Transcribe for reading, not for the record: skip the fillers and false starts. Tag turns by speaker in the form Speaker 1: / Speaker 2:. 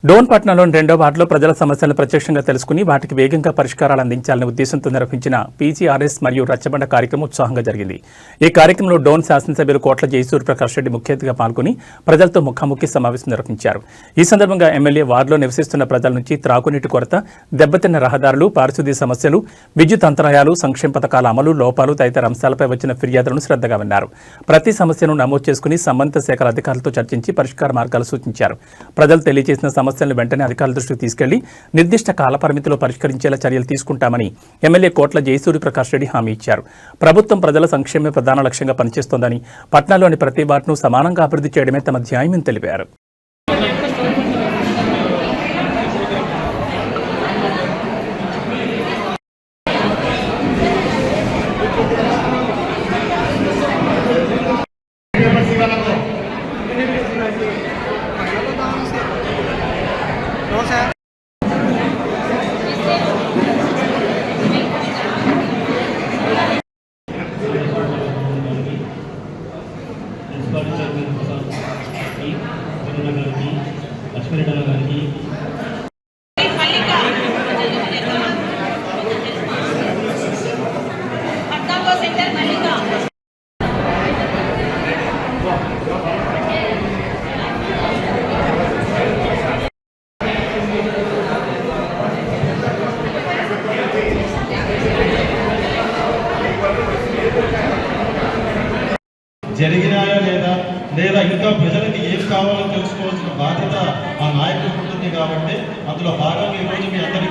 Speaker 1: డోన్ పట్టణంలోని రెండో వార్డులో ప్రజల సమస్యలను ప్రత్యక్షంగా తెలుసుకుని వాటికి వేగంగా పరిష్కారాలు అందించాలనే ఉద్దేశంతో నిర్వహించిన పీజీఆర్ఎస్ మరియు రచ్చబండ కార్యక్రమం ఉత్సాహంగా జరిగింది. ఈ కార్యక్రమంలో డోన్ శాసనసభ్యులు కోట్ల జయసూర్య ప్రకాష్ రెడ్డి ముఖ్య అతిథిగా పాల్గొని ప్రజలతో ముఖాముఖి సమావేశం నిర్వహించారు. ఈ సందర్భంగా ఎమ్మెల్యే వార్డులో నివసిస్తున్న ప్రజల నుంచి త్రాగునీటి కొరత, దెబ్బతిన్న రహదారులు, పారిశుద్ధ్య సమస్యలు, విద్యుత్ అంతరాయాలు, సంక్షేమ పథకాల అమలు, లోపాలు తదితర అంశాలపై వచ్చిన ఫిర్యాదులను శ్రద్ధగా విన్నారు. ప్రతి సమస్యను నమోదు చేసుకుని సంబంధిత శాఖల అధికారులతో చర్చించి పరిష్కార మార్గాలు సూచించారు. ప్రజలు తెలియజేసిన సమస్యలను వెంటనే అధికారుల దృష్టికి తీసుకెళ్లి నిర్దిష్ట కాలపరిమితిలో పరిష్కరించేలా చర్యలు తీసుకుంటామని ఎమ్మెల్యే కోట్ల జయసూర్య ప్రకాష్ రెడ్డి హామీ ఇచ్చారు. ప్రభుత్వం ప్రజల సంక్షేమ ప్రధాన లక్ష్యంగా పనిచేస్తోందని, పట్టణంలోని ప్రతి వార్డును సమానంగా అభివృద్ధి చేయడమే తమ ధ్యేయమని తెలిపారు.
Speaker 2: జరిగినాయా లేదా ఇంకా ప్రజలకు ఏం కావాలో తెలుసుకోవాల్సిన బాధ్యత ఆ నాయకులకు ఉంటుంది. కాబట్టి అందులో భాగంగా ఈరోజు మీ అందరికీ